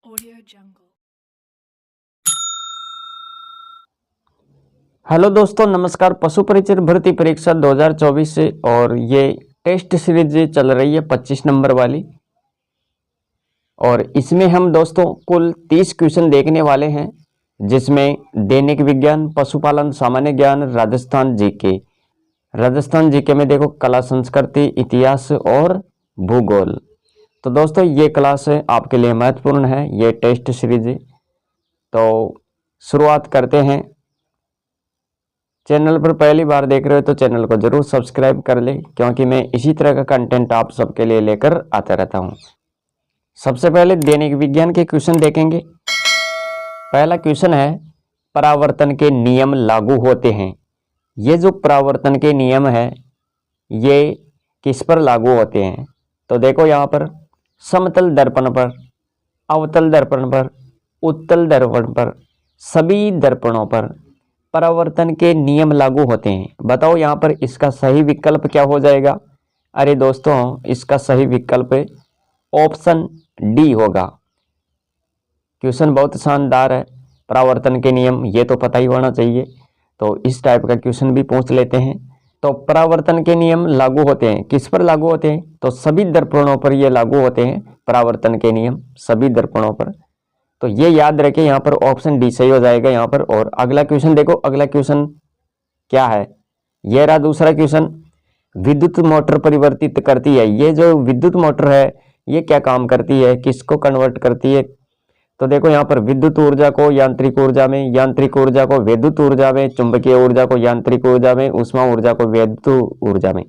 Audio Jungle। Hello दोस्तों, नमस्कार। पशु परिचर भर्ती परीक्षा 2024 से और ये टेस्ट सीरीज चल रही है 25 नंबर वाली। और इसमें हम दोस्तों कुल 30 क्वेश्चन देखने वाले हैं, जिसमें दैनिक विज्ञान, पशुपालन, सामान्य ज्ञान, राजस्थान जीके। राजस्थान जीके में देखो कला, संस्कृति, इतिहास और भूगोल। तो दोस्तों ये क्लास आपके लिए महत्वपूर्ण है, ये टेस्ट सीरीज। तो शुरुआत करते हैं। चैनल पर पहली बार देख रहे हो तो चैनल को जरूर सब्सक्राइब कर ले, क्योंकि मैं इसी तरह का कंटेंट आप सबके लिए लेकर आता रहता हूं। सबसे पहले दैनिक विज्ञान के क्वेश्चन देखेंगे। पहला क्वेश्चन है, परावर्तन के नियम लागू होते हैं। ये जो परावर्तन के नियम है ये किस पर लागू होते हैं? तो देखो यहाँ पर समतल दर्पण पर, अवतल दर्पण पर, उत्तल दर्पण पर, सभी दर्पणों पर परावर्तन के नियम लागू होते हैं। बताओ यहाँ पर इसका सही विकल्प क्या हो जाएगा? अरे दोस्तों, इसका सही विकल्प ऑप्शन डी होगा। क्वेश्चन बहुत शानदार है। परावर्तन के नियम ये तो पता ही होना चाहिए, तो इस टाइप का क्वेश्चन भी पूछ लेते हैं। तो परावर्तन के नियम लागू होते हैं, किस पर लागू होते हैं? तो सभी दर्पणों पर ये लागू होते हैं, परावर्तन के नियम सभी दर्पणों पर। तो ये याद रखें, यहाँ पर ऑप्शन डी सही हो जाएगा यहाँ पर। और अगला क्वेश्चन देखो, अगला क्वेश्चन क्या है? ये रहा दूसरा क्वेश्चन। विद्युत मोटर परिवर्तित करती है। ये जो विद्युत मोटर है ये क्या काम करती है, किसको कन्वर्ट करती है? तो देखो यहाँ पर विद्युत ऊर्जा को यांत्रिक ऊर्जा में, यांत्रिक ऊर्जा को विद्युत ऊर्जा में, चुंबकीय ऊर्जा को यांत्रिक ऊर्जा में, ऊष्मा ऊर्जा को विद्युत ऊर्जा में।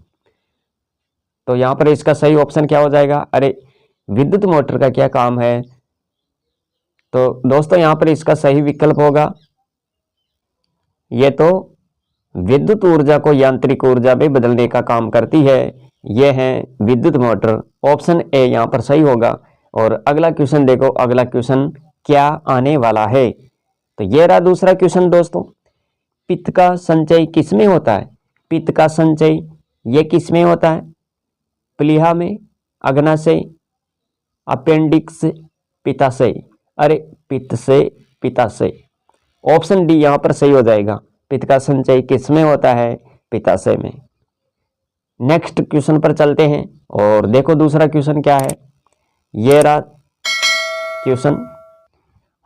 तो यहाँ पर इसका सही ऑप्शन क्या हो जाएगा? अरे विद्युत मोटर का क्या काम है? तो दोस्तों यहाँ पर इसका सही विकल्प होगा, ये तो विद्युत ऊर्जा को यांत्रिक ऊर्जा में बदलने का काम करती है। ये है विद्युत मोटर। ऑप्शन ए यहाँ पर सही होगा। और अगला क्वेश्चन देखो, अगला क्वेश्चन क्या आने वाला है? तो ये रहा दूसरा क्वेश्चन दोस्तों। पित्त का संचय किसमें होता है? पित्त का संचय ये किसमें होता है? प्लीहा में, अग्नाशय, अपेंडिक्स, पित्ताशय। अरे पित्त से पित्ताशय। ऑप्शन डी यहाँ पर सही हो जाएगा। पित्त का संचय किसमें होता है? पित्ताशय में। नेक्स्ट क्वेश्चन पर चलते हैं और देखो दूसरा क्वेश्चन क्या है। ये रहा क्वेश्चन।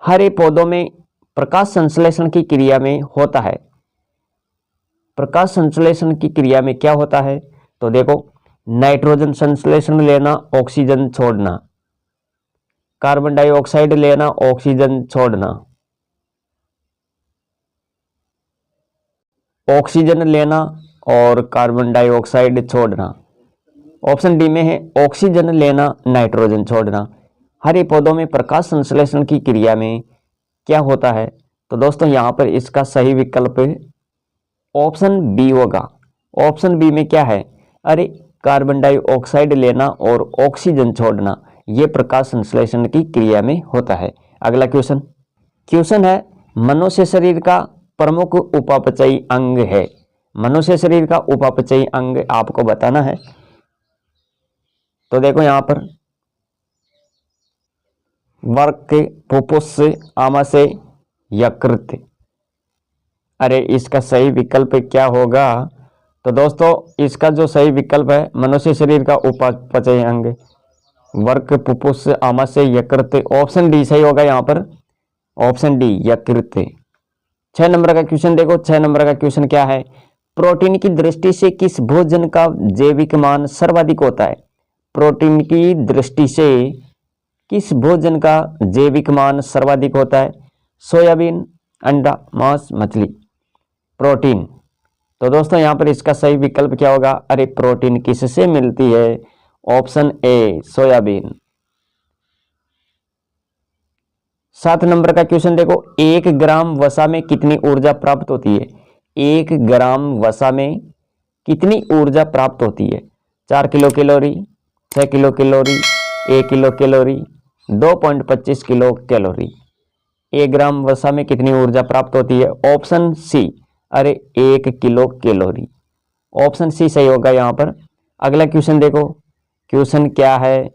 हरे पौधों में प्रकाश संश्लेषण की क्रिया में होता है। प्रकाश संश्लेषण की क्रिया में क्या होता है? तो देखो नाइट्रोजन संश्लेषण लेना, ऑक्सीजन छोड़ना, कार्बन डाइऑक्साइड लेना, ऑक्सीजन छोड़ना, ऑक्सीजन लेना और कार्बन डाइऑक्साइड छोड़ना। ऑप्शन डी में है ऑक्सीजन लेना, नाइट्रोजन छोड़ना। हरे पौधों में प्रकाश संश्लेषण की क्रिया में क्या होता है? तो दोस्तों यहाँ पर इसका सही विकल्प ऑप्शन बी होगा। ऑप्शन बी में क्या है? अरे कार्बन डाइऑक्साइड लेना और ऑक्सीजन छोड़ना, ये प्रकाश संश्लेषण की क्रिया में होता है। अगला क्वेश्चन है, मनुष्य शरीर का प्रमुख उपापचयी अंग है। मनुष्य शरीर का उपापचयी अंग आपको बताना है। तो देखो यहाँ पर वर्क, फुफ्फुस, आमाशय, यकृत। अरे इसका सही विकल्प क्या होगा? तो दोस्तों इसका जो सही विकल्प है, मनुष्य शरीर का उपापचयी अंग वर्क, फुफ्फुस, आमाशय, यकृत। ऑप्शन डी सही होगा यहाँ पर। ऑप्शन डी यकृत। 6 नंबर का क्वेश्चन देखो। 6 नंबर का क्वेश्चन क्या है? प्रोटीन की दृष्टि से किस भोजन का जैविक मान सर्वाधिक होता है? प्रोटीन की दृष्टि से किस भोजन का जैविक मान सर्वाधिक होता है? सोयाबीन, अंडा, मांस, मछली। प्रोटीन। तो दोस्तों यहाँ पर इसका सही विकल्प क्या होगा? अरे प्रोटीन किससे मिलती है? Option A soybean. 7 नंबर का क्वेश्चन देखो। 1 ग्राम वसा में कितनी ऊर्जा प्राप्त होती है? 1 ग्राम वसा में कितनी ऊर्जा प्राप्त होती है? 4 kilo calorie, 6 kilo calorie, 1 kilo calorie, 2.25 kilo calorie. 1 ग्राम वसा में कितनी ऊर्जा प्राप्त होती है? ऑप्शन सी, अरे 1 किलो कैलोरी। ऑप्शन सी सही होगा यहाँ पर। अगला क्वेश्चन देखो, क्वेश्चन क्या है?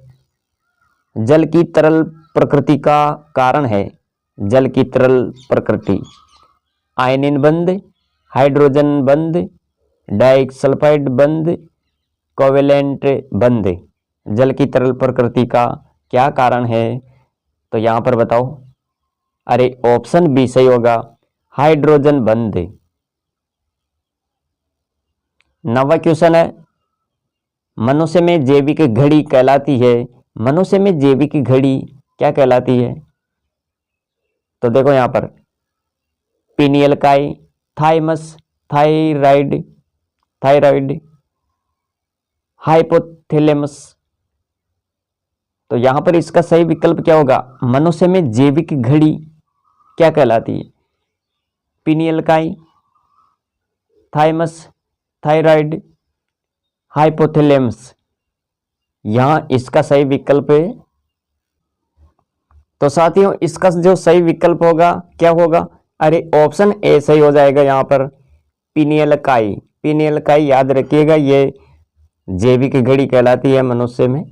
जल की तरल प्रकृति का कारण है? जल की तरल प्रकृति। आयनिन बंध, हाइड्रोजन बंध, डाइसल्फाइड बंध, कोवेलेंट बंध। जल की तरल प्रकृति का क्या कारण है? तो यहां पर बताओ। अरे ऑप्शन बी सही होगा, हाइड्रोजन बंध। 9वां क्वेश्चन है, मनुष्य में जैविक घड़ी कहलाती है। मनुष्य में जैविक घड़ी क्या कहलाती है? तो देखो यहां पर पीनियल काई, थाइमस, थायराइड, हाइपोथैलेमस। तो यहां पर इसका सही विकल्प क्या होगा? मनुष्य में जैविक घड़ी क्या कहलाती है? पीनियल काई, थाइमस, थायराइड, हाइपोथैलेमस। यहां इसका सही विकल्प है। तो साथियों इसका जो सही विकल्प होगा क्या होगा? अरे ऑप्शन ए सही हो जाएगा। यहां पर पीनियल काई, पीनियल काई याद रखिएगा, ये जैविक घड़ी कहलाती है मनुष्य में।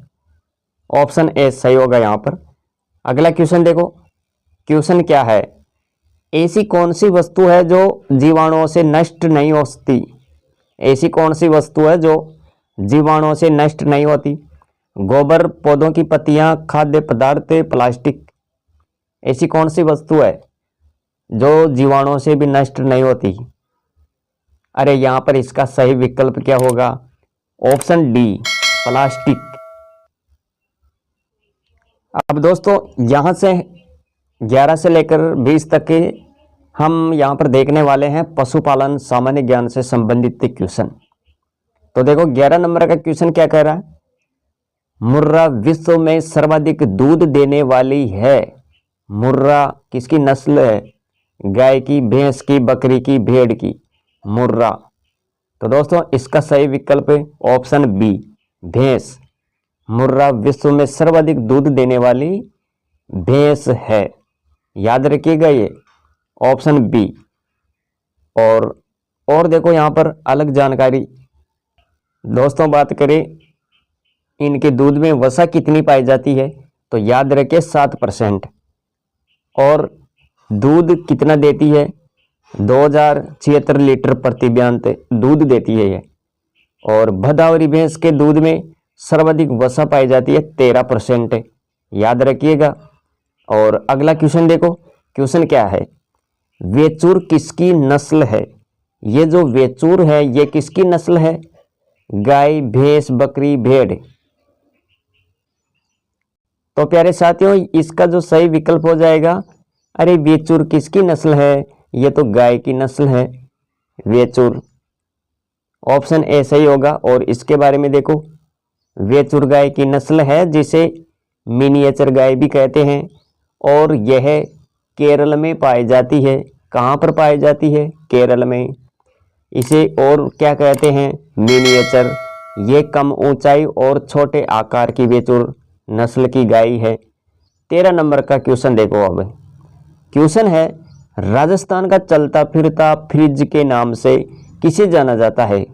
ऑप्शन ए सही होगा यहां पर। अगला क्वेश्चन देखो, क्वेश्चन क्या है? ऐसी कौन सी वस्तु है जो जीवाणुओं से नष्ट नहीं होती? ऐसी कौन सी वस्तु है जो जीवाणुओं से नष्ट नहीं होती? गोबर, पौधों की पत्तियां, खाद्य पदार्थ, प्लास्टिक। ऐसी कौन सी वस्तु है जो जीवाणुओं से भी नष्ट नहीं होती? अरे यहां पर इसका सही विकल्प क्या होगा? Option D, plastic. अब दोस्तों यहां से 11 से लेकर 20 तक के हम यहां पर देखने वाले हैं पशुपालन सामान्य ज्ञान से संबंधित क्वेश्चन। तो देखो 11 नंबर का क्वेश्चन क्या कह रहा है? मुर्रा विश्व में सर्वाधिक दूध देने वाली है। मुर्रा किसकी नस्ल है? गाय की, भैंस की, बकरी की, भेड़ की। मुर्रा। तो दोस्तों इसका सही विकल्प है ऑप्शन बी, भैंस। मुर्रा विश्व में सर्वाधिक दूध देने वाली भैंस है। याद रखिएगा ये ऑप्शन बी। और देखो यहां पर अलग जानकारी दोस्तों, बात करें इनके दूध में वसा कितनी पाई जाती है? तो याद रखिए 7%। और दूध कितना देती है? 2076 लीटर प्रति बयान दूध देती है ये। और भदावरी भैंस के दूध में सर्वाधिक वसा पाई जाती है 13%। याद रखिएगा। और अगला क्वेश्चन देखो, क्वेश्चन क्या है? वेचूर किसकी नस्ल है? ये जो वेचूर है ये किसकी नस्ल है? गाय, भैंस, बकरी, भेड़। तो प्यारे साथियों इसका जो सही विकल्प हो जाएगा, अरे वेचूर किसकी नस्ल है? ये तो गाय की नस्ल है, वेचूर। ऑप्शन ए सही होगा। और इसके बारे में देखो, वेचूर गाय की नस्ल है जिसे मिनिएचर गाय भी कहते हैं। और यह केरल में पाई जाती है। कहाँ पर पाई जाती है? केरल में। इसे और क्या कहते हैं? मिनिएचर। ये कम ऊंचाई और छोटे आकार की वेचूर नस्ल की गाय है। 13 नंबर का क्वेश्चन देखो। अब क्वेश्चन है, राजस्थान का चलता फिरता फ्रिज के नाम से किसे जाना जाता है?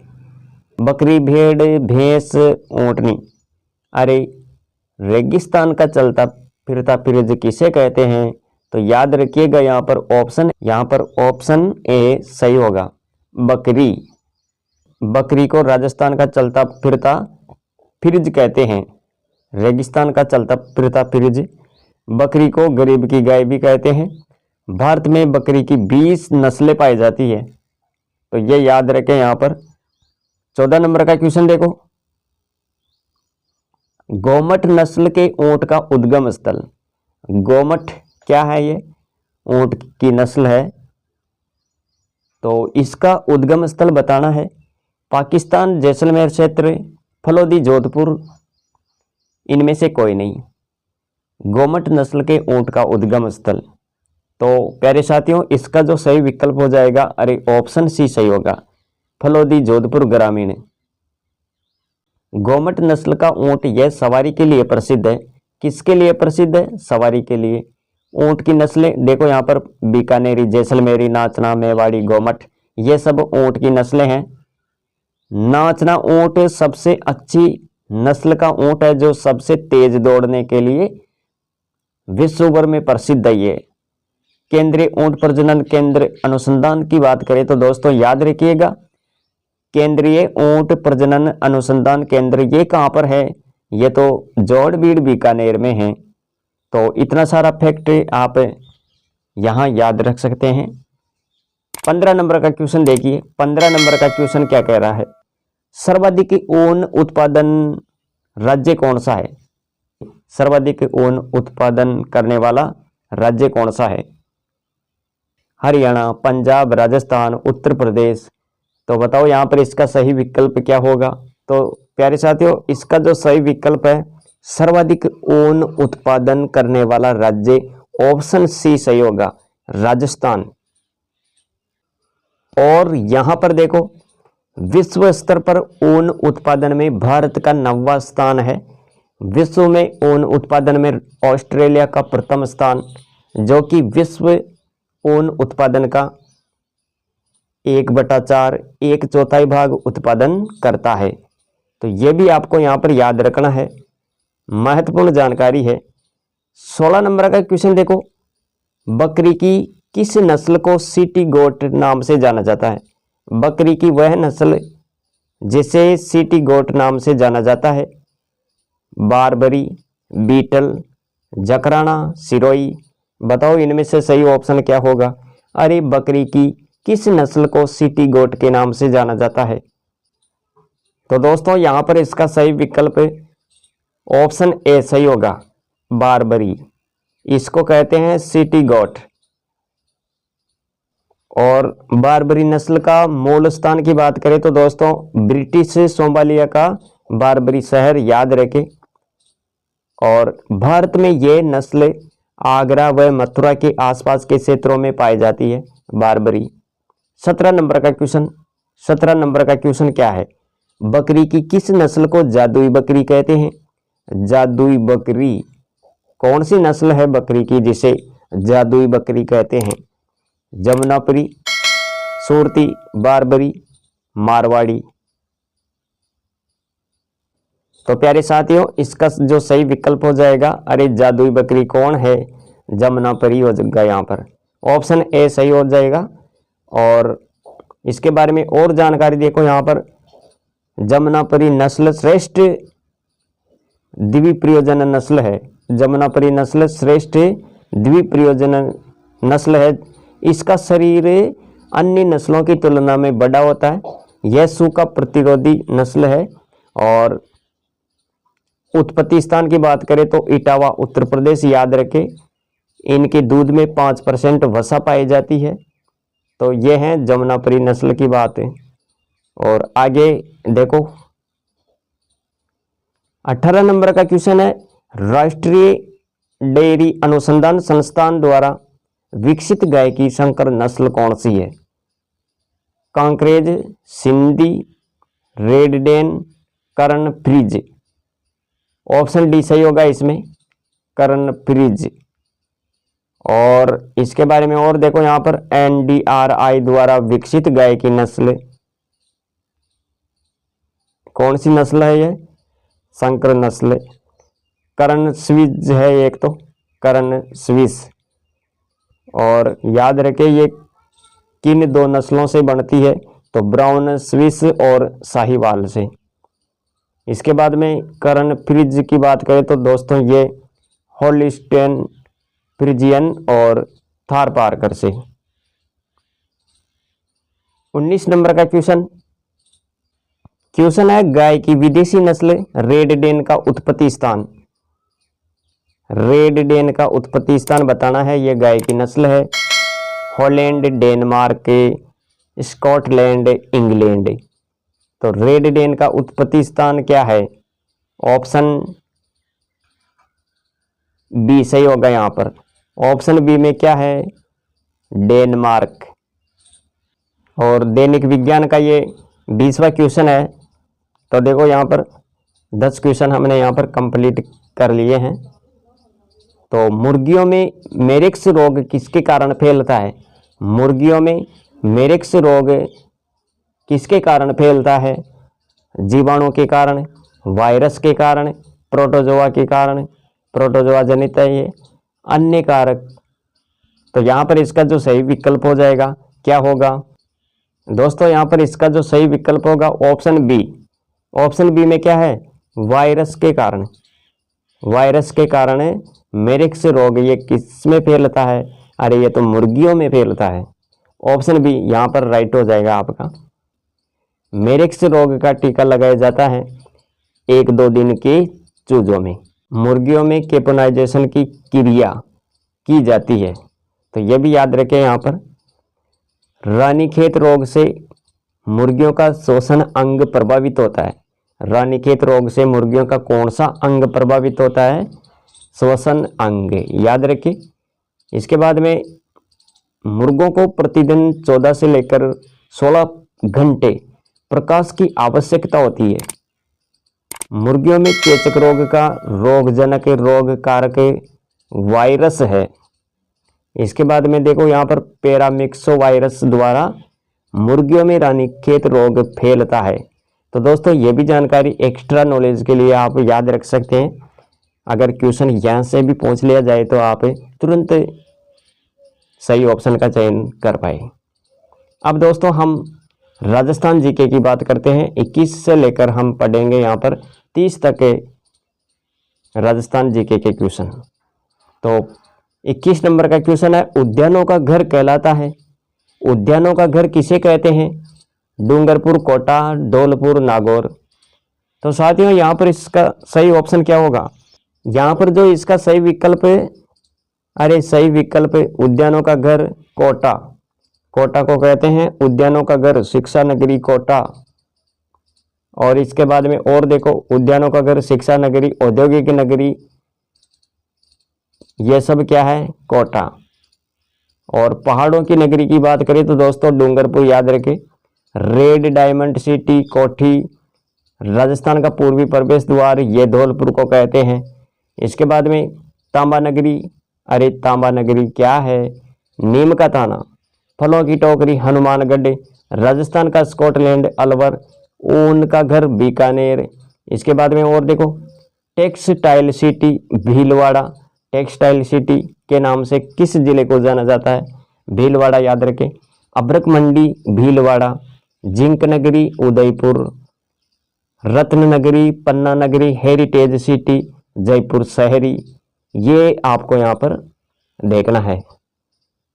बकरी, भेड़, भैंस, ऊंटनी। अरे रेगिस्तान का चलता फिरता फ्रिज किसे कहते हैं? तो याद रखिएगा यहाँ पर ऑप्शन ए सही होगा, बकरी। बकरी को राजस्थान का चलता फिरता फ्रिज कहते हैं। रेगिस्तान का चलता फिरता फ्रिज। बकरी को गरीब की गाय भी कहते हैं। भारत में बकरी की 20 नस्लें पाई जाती है, तो ये याद रखें। यहाँ पर 14 नंबर का क्वेश्चन देखो, गोमट नस्ल के ऊंट का उद्गम स्थल। गोमट क्या है? ये ऊंट की नस्ल है, तो इसका उद्गम स्थल बताना है। पाकिस्तान, जैसलमेर क्षेत्र, फलोदी, जोधपुर, इनमें से कोई नहीं। गोमट नस्ल के ऊंट का उद्गम स्थल। तो प्यारे साथियों इसका जो सही विकल्प हो जाएगा, अरे ऑप्शन सी सही होगा, फलोदी, जोधपुर ग्रामीण। गोमट नस्ल का ऊंट यह सवारी के लिए प्रसिद्ध है। किसके लिए प्रसिद्ध है? सवारी के लिए। ऊंट की नस्लें देखो यहाँ पर, बीकानेरी, जैसलमेरी, नाचना, मेवाड़ी, गोमट, ये सब ऊंट की नस्लें हैं। नाचना ऊंट सबसे अच्छी नस्ल का ऊंट है जो सबसे तेज दौड़ने के लिए विश्व भर में प्रसिद्ध है ये। केंद्रीय ऊंट प्रजनन केंद्र अनुसंधान की बात करें तो दोस्तों याद रखिएगा, केंद्रीय ऊंट प्रजनन अनुसंधान केंद्र ये कहाँ पर है? ये तो जोड़बीड़ बीकानेर में है। तो इतना सारा फैक्ट आप यहाँ याद रख सकते हैं। 15 नंबर का क्वेश्चन देखिए। 15 नंबर का क्वेश्चन क्या कह रहा है? सर्वाधिक ऊन उत्पादन राज्य कौन सा है? सर्वाधिक ऊन उत्पादन करने वाला राज्य कौन सा है? हरियाणा, पंजाब, राजस्थान, उत्तर प्रदेश। तो बताओ यहाँ पर इसका सही विकल्प क्या होगा? तो प्यारे साथियों, इसका जो सही विकल्प है सर्वाधिक ऊन उत्पादन करने वाला राज्य ऑप्शन सी सही होगा, राजस्थान। और यहां पर देखो, विश्व स्तर पर ऊन उत्पादन में भारत का 9वां स्थान है। विश्व में ऊन उत्पादन में ऑस्ट्रेलिया का प्रथम स्थान, जो कि विश्व ऊन उत्पादन का 1/4 1/4 भाग उत्पादन करता है। तो ये भी आपको यहाँ पर याद रखना है, महत्वपूर्ण जानकारी है। 16 नंबर का क्वेश्चन देखो, बकरी की किस नस्ल को सिटी गोट नाम से जाना जाता है? बकरी की वह नस्ल जिसे सिटी गोट नाम से जाना जाता है। बारबरी, बीटल, जकराना, सिरोही। बताओ इनमें से सही ऑप्शन क्या होगा? अरे बकरी की किस नस्ल को सिटी गोट के नाम से जाना जाता है? तो दोस्तों यहाँ पर इसका सही विकल्प ऑप्शन ए सही होगा, बारबरी। इसको कहते हैं सिटी गोट। और बारबरी नस्ल का मूल स्थान की बात करें तो दोस्तों ब्रिटिश सोमालिया का बारबरी शहर याद रखें। और भारत में ये नस्ल आगरा व मथुरा के आसपास के क्षेत्रों में पाई जाती है, बारबरी। 17 नंबर का क्वेश्चन। 17 नंबर का क्वेश्चन क्या है? बकरी की किस नस्ल को जादुई बकरी कहते हैं? जादुई बकरी कौन सी नस्ल है बकरी की जिसे जादुई बकरी कहते हैं? जमुनापुरी, सूरती, बारबरी, मारवाड़ी। तो प्यारे साथियों, इसका जो सही विकल्प हो जाएगा, अरे जादुई बकरी कौन है? जमुनापुरी हो जाएगा यहाँ पर, ऑप्शन ए सही हो जाएगा। और इसके बारे में और जानकारी देखो यहाँ पर, जमुनापुरी नस्ल श्रेष्ठ द्विप्रयोजन नस्ल है। जमुनापुरी नस्ल श्रेष्ठ द्विप्रयोजन नस्ल है। इसका शरीर अन्य नस्लों की तुलना में बड़ा होता है। यह सूखा प्रतिरोधी नस्ल है। और उत्पत्ति स्थान की बात करें तो इटावा, उत्तर प्रदेश याद रखें। इनके दूध में 5% वसा पाई जाती है। तो ये है जमुनापुरी नस्ल की बात है। और आगे देखो, 18 नंबर का क्वेश्चन है, राष्ट्रीय डेयरी अनुसंधान संस्थान द्वारा विकसित गाय की संकर नस्ल कौन सी है? कांकरेज, सिंधी, रेड डेन, कर्ण फ्रीज। ऑप्शन डी सही होगा इसमें, कर्ण फ्रीज। और इसके बारे में और देखो यहाँ पर, NDRI द्वारा विकसित गाय की नस्ल कौन सी नस्ल है? ये संकर नस्ल। कर्ण स्विस है एक, तो कर्ण स्विस। और याद रखें ये किन दो नस्लों से बनती है? तो ब्राउन स्विस और साहिवाल से। इसके बाद में कर्ण फ्रीज की बात करें तो दोस्तों ये होलिस्टेन फ्रीजियन और थारपारकर से। 19 नंबर का क्वेश्चन है, गाय की विदेशी नस्ल रेड डेन का उत्पत्ति स्थान। रेड डेन का उत्पत्ति स्थान बताना है। यह गाय की नस्ल है हॉलैंड, डेनमार्क, स्कॉटलैंड, इंग्लैंड। तो रेड डेन का उत्पत्ति स्थान क्या है? ऑप्शन बी सही होगा यहाँ पर। ऑप्शन बी में क्या है? डेनमार्क। और दैनिक विज्ञान का ये 20वां क्वेश्चन है। तो देखो यहाँ पर 10 क्वेश्चन हमने यहाँ पर कंप्लीट कर लिए हैं। तो मुर्गियों में मेरिक्स रोग किसके कारण फैलता है? मुर्गियों में मेरिक्स रोग किसके कारण फैलता है? जीवाणु के कारण, वायरस के कारण, प्रोटोजोआ के कारण। प्रोटोजोआ जनित है ये। अन्य कारक। तो यहाँ पर इसका जो सही विकल्प हो जाएगा क्या होगा दोस्तों, यहाँ पर इसका जो सही विकल्प होगा ऑप्शन बी। ऑप्शन बी में क्या है, वायरस के कारण। वायरस के कारण मेरिक्स रोग ये किस में फैलता है, अरे ये तो मुर्गियों में फैलता है। ऑप्शन बी यहाँ पर राइट हो जाएगा आपका। मेरिक्स रोग का टीका लगाया जाता है 1-2 दिन के चूजों में। मुर्गियों में केपोनाइजेशन की क्रिया की जाती है। तो ये भी याद रखें यहाँ पर। रानीखेत रोग से मुर्गियों का श्वसन अंग प्रभावित होता है। रानीखेत रोग से मुर्गियों का कौन सा अंग प्रभावित होता है, श्वसन अंग, याद रखिए। इसके बाद में मुर्गों को प्रतिदिन 14 से लेकर 16 घंटे प्रकाश की आवश्यकता होती है। मुर्गियों में चेचक रोग का रोगजनक रोग कारक वायरस है। इसके बाद में देखो यहाँ पर पैरामिक्सो वायरस द्वारा मुर्गियों में रानीखेत रोग फैलता है। तो दोस्तों ये भी जानकारी एक्स्ट्रा नॉलेज के लिए आप याद रख सकते हैं। अगर क्वेश्चन यहाँ से भी पूछ लिया जाए तो आप तुरंत सही ऑप्शन का चयन कर पाए। अब दोस्तों हम राजस्थान जीके की बात करते हैं। 21 से लेकर हम पढ़ेंगे यहाँ पर 30 तक के राजस्थान जीके के क्वेश्चन। तो 21 नंबर का क्वेश्चन है, उद्यानों का घर कहलाता है। उद्यानों का घर किसे कहते हैं, डूंगरपुर, कोटा, धौलपुर, नागौर। तो साथियों यहाँ पर इसका सही ऑप्शन क्या होगा, यहाँ पर जो इसका सही विकल्प है, अरे सही विकल्प है उद्यानों का घर कोटा। कोटा को कहते हैं उद्यानों का घर, शिक्षा नगरी कोटा। और इसके बाद में और देखो, उद्यानों का घर, शिक्षा नगरी, औद्योगिक नगरी, ये सब क्या है, कोटा। और पहाड़ों की नगरी की बात करें तो दोस्तों डूंगरपुर याद रखें। रेड डायमंड सिटी कोठी, राजस्थान का पूर्वी प्रवेश द्वार, ये धौलपुर को कहते हैं। इसके बाद में तांबा नगरी, अरे तांबा नगरी क्या है, नीम का ताना। फलों की टोकरी हनुमानगढ़, राजस्थान का स्कॉटलैंड अलवर, ऊन का घर बीकानेर। इसके बाद में और देखो, textile city Bhilwara. Textile city के नाम से किस जिले को जाना जाता है, भीलवाड़ा याद रखें। अभ्रक मंडी भीलवाड़ा, जिंक नगरी उदयपुर, रत्न नगरी पन्ना नगरी, हेरिटेज सिटी जयपुर शहरी। ये आपको यहाँ पर देखना है।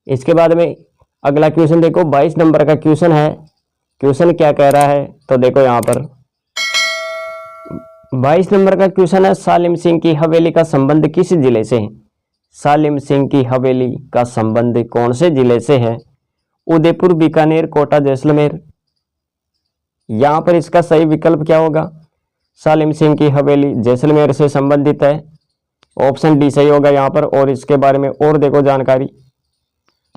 इसके बाद में अगला क्वेश्चन देखो, 22 नंबर का क्वेश्चन है। क्वेश्चन क्या कह रहा है, तो देखो यहाँ पर 22 नंबर का क्वेश्चन है, सालिम सिंह की हवेली का संबंध किस जिले से है। सालिम सिंह की हवेली का संबंध कौन से जिले से है, उदयपुर, बीकानेर, कोटा, जैसलमेर। यहाँ पर इसका सही विकल्प क्या होगा, सालिम सिंह की हवेली जैसलमेर से संबंधित है। ऑप्शन डी सही होगा यहाँ पर। और इसके बारे में और देखो जानकारी,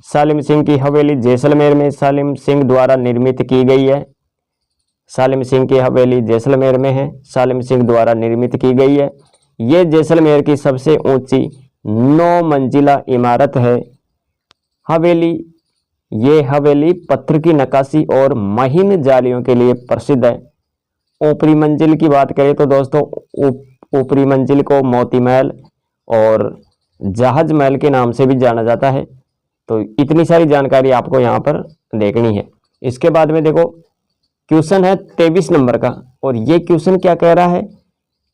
सालिम सिंह की हवेली जैसलमेर में सालिम सिंह द्वारा निर्मित की गई है। सालिम सिंह की हवेली जैसलमेर में है, सालिम सिंह द्वारा निर्मित की गई है। ये जैसलमेर की सबसे ऊंची 9 मंजिला इमारत है। हवेली, ये हवेली पत्थर की नक्काशी और महीन जालियों के लिए प्रसिद्ध है। ऊपरी मंजिल की बात करें तो दोस्तों ऊपरी मंजिल को मोती महल और जहाज महल के नाम से भी जाना जाता है। तो इतनी सारी जानकारी आपको यहाँ पर देखनी है। इसके बाद में देखो क्वेश्चन है 23 नंबर का, और ये क्वेश्चन क्या कह रहा है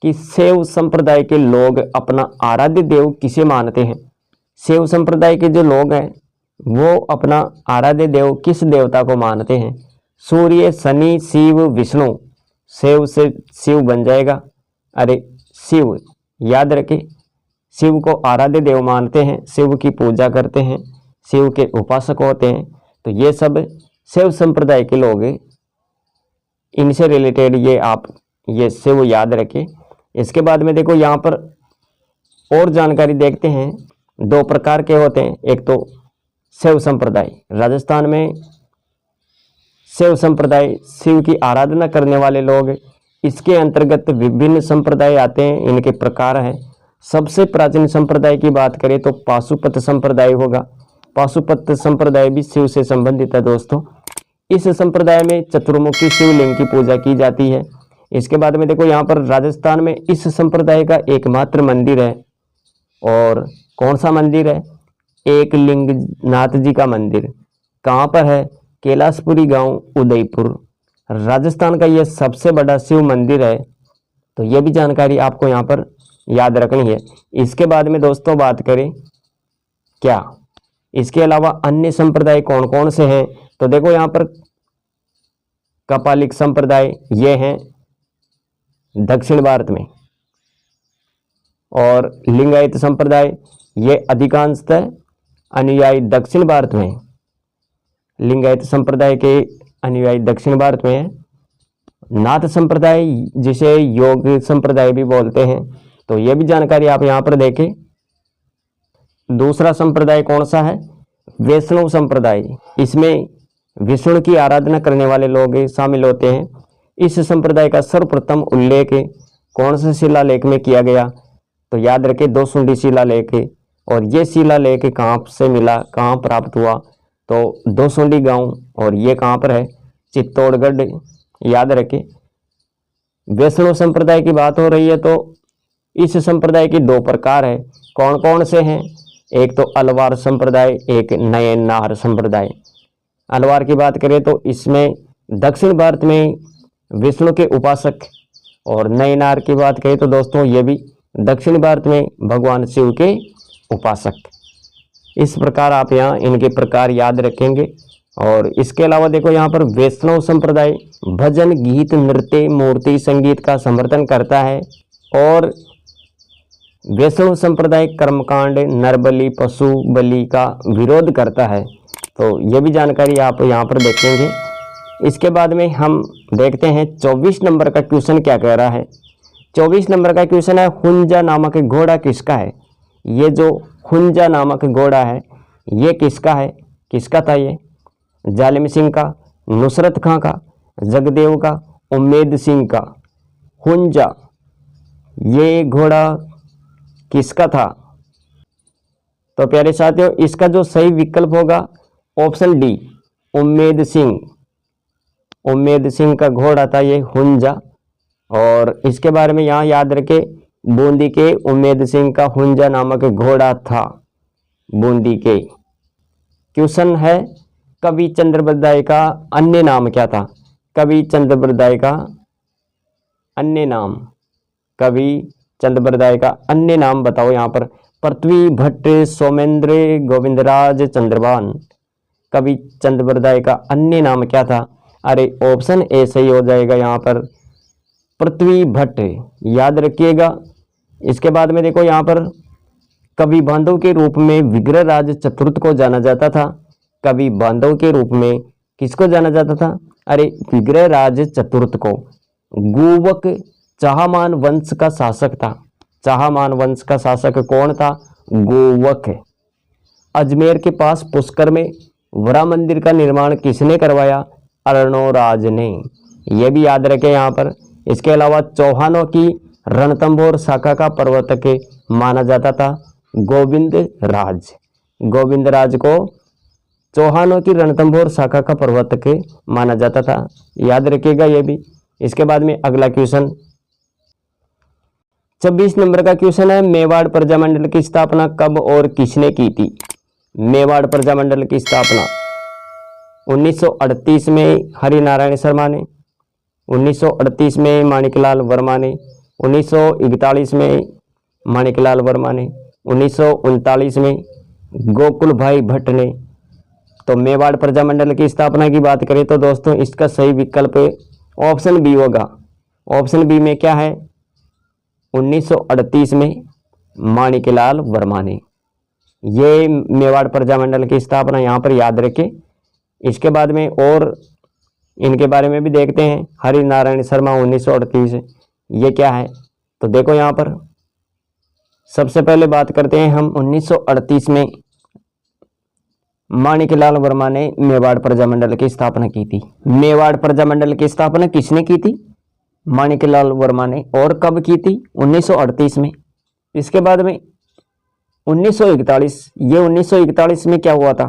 कि शैव संप्रदाय के लोग अपना आराध्य देव किसे मानते हैं। शैव संप्रदाय के जो लोग हैं वो अपना आराध्य देव किस देवता को मानते हैं, सूर्य, शनि, शिव, विष्णु। शैव से शिव बन जाएगा, अरे शिव याद रखें, शिव को आराध्य देव मानते हैं, शिव की पूजा करते हैं, शिव के उपासक होते हैं। तो ये सब शैव संप्रदाय के लोग, इनसे रिलेटेड ये आप ये शिव याद रखें। इसके बाद में देखो यहाँ पर और जानकारी देखते हैं। 2 प्रकार के होते हैं, एक तो शैव संप्रदाय, राजस्थान में शैव संप्रदाय शिव की आराधना करने वाले लोग, इसके अंतर्गत विभिन्न संप्रदाय आते हैं। इनके प्रकार हैं, सबसे प्राचीन संप्रदाय की बात करें तो पाशुपत संप्रदाय होगा। पाशुपत संप्रदाय भी शिव से संबंधित है दोस्तों। इस संप्रदाय में चतुर्मुखी शिवलिंग की पूजा की जाती है। इसके बाद में देखो यहाँ पर राजस्थान में इस संप्रदाय का एकमात्र मंदिर है। और कौन सा मंदिर है? एक लिंगनाथ जी का मंदिर। कहाँ पर है? कैलाशपुरी गांव, उदयपुर, राजस्थान का यह सबसे बड़ा शिव मंदिर है। तो यह भी जानकारी आपको यहाँ पर याद रखनी है। इसके बाद में दोस्तों बात करें क्या इसके अलावा अन्य संप्रदाय कौन कौन से हैं, तो देखो यहाँ पर कपालिक संप्रदाय ये हैं दक्षिण भारत में, और लिंगायत संप्रदाय ये अधिकांशतः अनुयायी दक्षिण भारत में है। लिंगायत संप्रदाय के अनुयायी दक्षिण भारत में है। नाथ संप्रदाय जिसे योग संप्रदाय भी बोलते हैं, तो ये भी जानकारी आप यहाँ पर देखें। दूसरा संप्रदाय कौन सा है? वैष्णव संप्रदाय। इसमें विष्णु की आराधना करने वाले लोग शामिल होते हैं। इस संप्रदाय का सर्वप्रथम उल्लेख कौन से शिलालेख में किया गया? तो याद रखें 2 सुंडी शिलालेख। और ये शिलालेख कहाँ से मिला, कहाँ प्राप्त हुआ? तो 2 सुंडी गांव, और ये कहाँ पर है? चित्तौड़गढ़। याद रखें। वैष्णव संप्रदाय की बात हो रही है तो इस संप्रदाय की 2 प्रकार है। कौन कौन से हैं? एक तो अलवार संप्रदाय, एक नयनार संप्रदाय। अलवार की बात करें तो इसमें दक्षिण भारत में विष्णु के उपासक, और नयनार की बात करें तो दोस्तों ये भी दक्षिण भारत में भगवान शिव के उपासक। इस प्रकार आप यहाँ इनके प्रकार याद रखेंगे। और इसके अलावा देखो यहाँ पर वैष्णव संप्रदाय भजन, गीत, नृत्य, मूर्ति संगीत का समर्थन करता है। और वैष्णव संप्रदाय कर्मकांड, नरबलि, पशु बलि का विरोध करता है। तो ये भी जानकारी आप यहाँ पर देखेंगे। इसके बाद में हम देखते हैं 24 नंबर का क्वेश्चन क्या कह रहा है। 24 नंबर का क्वेश्चन है, हुंजा नामक घोड़ा किसका है? ये जो हुंजा नामक घोड़ा है ये किसका है? किसका था ये? जालिम सिंह का, नुसरत खां का, जगदेव का, उम्मेद सिंह का। हुंजा ये घोड़ा किसका था? तो प्यारे साथियों इसका जो सही विकल्प होगा ऑप्शन डी, उम्मेद सिंह। उम्मेद सिंह का घोड़ा था ये हुंजा। और इसके बारे में यहाँ याद रखें, बूंदी के उम्मेद सिंह का हुंजा नामक घोड़ा था, बूंदी के। क्वेश्चन है, कवि चंद्रबरदाई का अन्य नाम क्या था? कवि चंद्रबरदाई का अन्य नाम, कवि चंद्रबरदाई का अन्य नाम बताओ। यहाँ पर पृथ्वी भट्ट, सोमेंद्र, गोविंदराज, चंद्रभान। कवि चंद्रबरदाई का अन्य नाम क्या था? अरे ऑप्शन ए सही हो जाएगा यहाँ पर, पृथ्वी भट्ट। याद रखिएगा। इसके बाद में देखो यहाँ पर कवि बांधव के रूप में विग्रहराज चतुर्थ को जाना जाता था। कवि बांधव के रूप में किसको जाना जाता था? अरे विग्रहराज चतुर्थ को। गुवक चाहमान वंश का शासक था। चाहमान वंश का शासक कौन था? गुवक। अजमेर के पास पुष्कर में वरा मंदिर का निर्माण किसने करवाया? अर्णोराज ने। यह भी याद रखें यहाँ पर। इसके अलावा चौहानों की रणथंभौर शाखा का प्रवर्तक माना जाता था गोविंद राज। गोविंद राज को चौहानों की रणथंभौर शाखा का प्रवर्तक माना जाता था। याद रखिएगा ये भी। इसके बाद में अगला क्वेश्चन 26 नंबर का क्वेश्चन है, मेवाड़ प्रजामंडल की स्थापना कब और किसने की थी? मेवाड़ प्रजामंडल की स्थापना 1938 में हरिनारायण शर्मा ने, 1938 में माणिकलाल वर्मा ने, 1941 में माणिकलाल वर्मा ने, 1939 में गोकुल भाई भट्ट ने। तो मेवाड़ प्रजामंडल की स्थापना की बात करें तो दोस्तों इसका सही विकल्प ऑप्शन बी होगा। ऑप्शन बी में क्या है? 1938 में माणिकलाल वर्मा ने। ये मेवाड़ प्रजामंडल की स्थापना यहाँ पर याद रखें। इसके बाद में और इनके बारे में भी देखते हैं। हरिनारायण शर्मा 1938, ये क्या है? तो देखो यहाँ पर सबसे पहले बात करते हैं हम 1938 में माणिकलाल वर्मा ने मेवाड़ प्रजामंडल की स्थापना की थी। मेवाड़ प्रजामंडल की स्थापना किसने की थी? माणिकलाल वर्मा ने। और कब की थी? 1938 में। इसके बाद में 1941, ये 1941 में क्या हुआ था?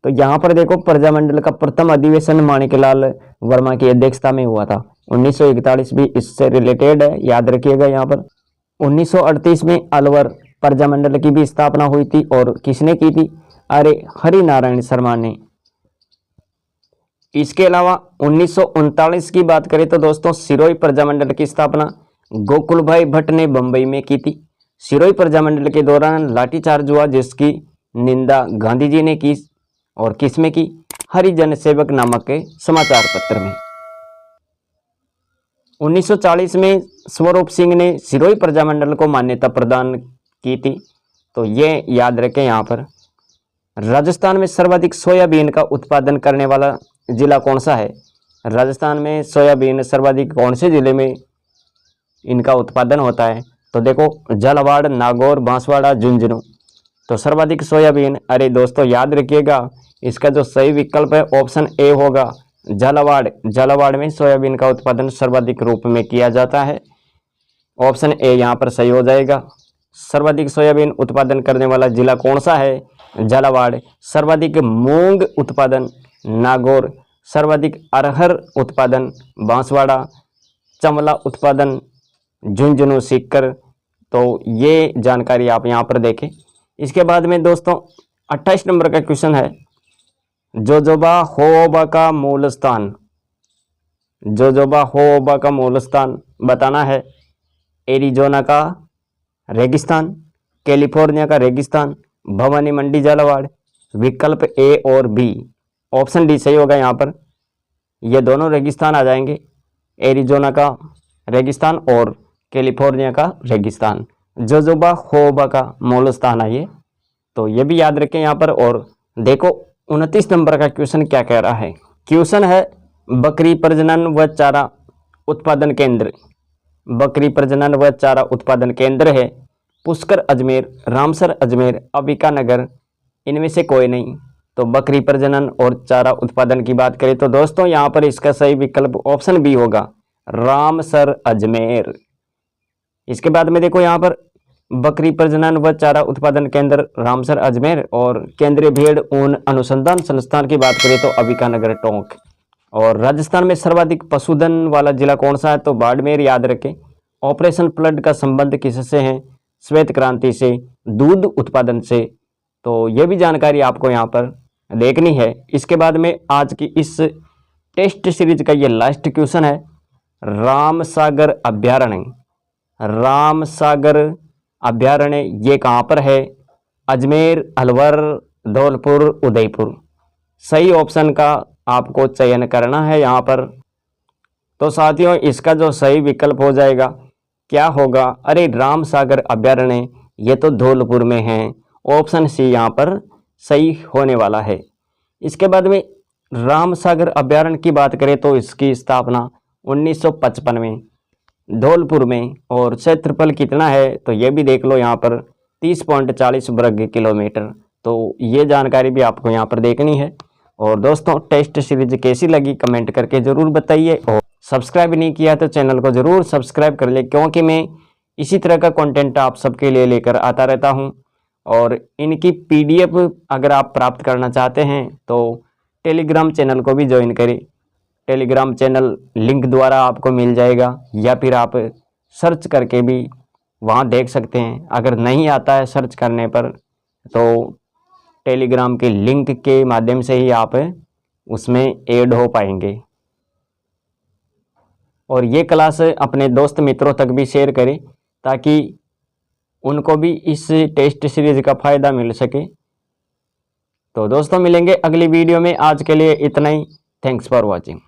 तो यहाँ पर देखो प्रजामंडल का प्रथम अधिवेशन माणिकलाल वर्मा की अध्यक्षता में हुआ था। 1941 भी इससे रिलेटेड है, याद रखिएगा यहाँ पर। 1938 में अलवर प्रजामंडल की भी स्थापना हुई थी और किसने की थी? अरे हरि नारायण शर्मा ने। इसके अलावा 1939 की बात करें तो दोस्तों सिरोही प्रजामंडल की स्थापना गोकुल भाई भट्ट ने बंबई में की थी। सिरोही प्रजामंडल के दौरान लाठीचार्ज हुआ जिसकी निंदा गांधी जी ने की और किस में की? हरिजन सेवक नामक के समाचार पत्र में। 1940 में स्वरूप सिंह ने सिरोही प्रजामंडल को मान्यता प्रदान की थी। तो ये याद रखें। यहाँ पर राजस्थान में सर्वाधिक सोयाबीन का उत्पादन करने वाला जिला कौन सा है? राजस्थान में सोयाबीन सर्वाधिक कौन से जिले में इनका उत्पादन होता है? तो देखो झालावाड़, नागौर, बांसवाड़ा, झुंझुनू। तो सर्वाधिक सोयाबीन, अरे दोस्तों याद रखिएगा, इसका जो सही विकल्प है ऑप्शन ए होगा झालावाड़। झालावाड़ में सोयाबीन का उत्पादन सर्वाधिक रूप में किया जाता है। ऑप्शन ए यहाँ पर सही हो जाएगा। सर्वाधिक सोयाबीन उत्पादन करने वाला जिला कौन सा है? झालावाड़। सर्वाधिक मूंग उत्पादन नागौर। सर्वाधिक अरहर उत्पादन बांसवाड़ा। चमला उत्पादन झुंझुनू सीकर। तो ये जानकारी आप यहाँ पर देखें। इसके बाद में दोस्तों 28 नंबर का क्वेश्चन है, जोजोबा होओबा का मूल स्थान। जोजोबा होओबा का मूल स्थान बताना है। एरिजोना का रेगिस्तान, कैलिफोर्निया का रेगिस्तान, भवानी मंडी झालावाड़। विकल्प ए और बी, ऑप्शन डी सही होगा। यहाँ पर ये दोनों रेगिस्तान आ जाएंगे, एरिजोना का रेगिस्तान और कैलिफोर्निया का रेगिस्तान। जोजोबा होओबा का मूल स्थान है ये, तो ये भी याद रखें यहाँ पर। और देखो 29 नंबर का क्वेश्चन क्या कह रहा है। क्वेश्चन है बकरी प्रजनन व चारा उत्पादन केंद्र। बकरी प्रजनन व चारा उत्पादन केंद्र है पुष्कर अजमेर, रामसर अजमेर, अंबिका नगर। इनमें से कोई नहीं। तो बकरी प्रजनन और चारा उत्पादन की बात करें तो दोस्तों यहाँ पर इसका सही विकल्प ऑप्शन बी होगा, रामसर अजमेर। इसके बाद में देखो यहाँ पर बकरी प्रजनन व चारा उत्पादन केंद्र रामसर अजमेर और केंद्रीय भेड़ ऊन अनुसंधान संस्थान की बात करें तो अंबिका नगर टोंक। और राजस्थान में सर्वाधिक पशुधन वाला जिला कौन सा है? तो बाड़मेर। याद रखें। ऑपरेशन फ्लड का संबंध किससे है? श्वेत क्रांति से, दूध उत्पादन से। तो ये भी जानकारी आपको यहाँ पर देखनी है। इसके बाद में आज की इस टेस्ट सीरीज का ये लास्ट क्वेश्चन है, रामसागर अभ्यारण्य। रामसागर अभ्यारण्य ये कहाँ पर है? अजमेर, अलवर, धौलपुर, उदयपुर। सही ऑप्शन का आपको चयन करना है यहाँ पर। तो साथियों इसका जो सही विकल्प हो जाएगा क्या होगा? अरे रामसागर अभ्यारण्य ये तो धौलपुर में है। ऑप्शन सी यहाँ पर सही होने वाला है। इसके बाद में रामसागर अभ्यारण्य की बात करें तो इसकी स्थापना 1955 में धौलपुर में। और क्षेत्रफल कितना है? तो ये भी देख लो यहाँ पर 30.40 वर्ग किलोमीटर। तो ये जानकारी भी आपको यहाँ पर देखनी है। और दोस्तों टेस्ट सीरीज कैसी लगी कमेंट करके ज़रूर बताइए। और सब्सक्राइब नहीं किया तो चैनल को ज़रूर सब्सक्राइब कर ले, क्योंकि मैं इसी तरह का कंटेंट आप सबके लिए लेकर आता रहता हूं। और इनकी PDF अगर आप प्राप्त करना चाहते हैं तो टेलीग्राम चैनल को भी ज्वाइन करें। टेलीग्राम चैनल लिंक द्वारा आपको मिल जाएगा, या फिर आप सर्च करके भी वहां देख सकते हैं। अगर नहीं आता है सर्च करने पर तो टेलीग्राम के लिंक के माध्यम से ही आप उसमें ऐड हो पाएंगे। और ये क्लास अपने दोस्त मित्रों तक भी शेयर करें ताकि उनको भी इस टेस्ट सीरीज का फ़ायदा मिल सके। तो दोस्तों मिलेंगे अगली वीडियो में। आज के लिए इतना ही। Thanks for watching.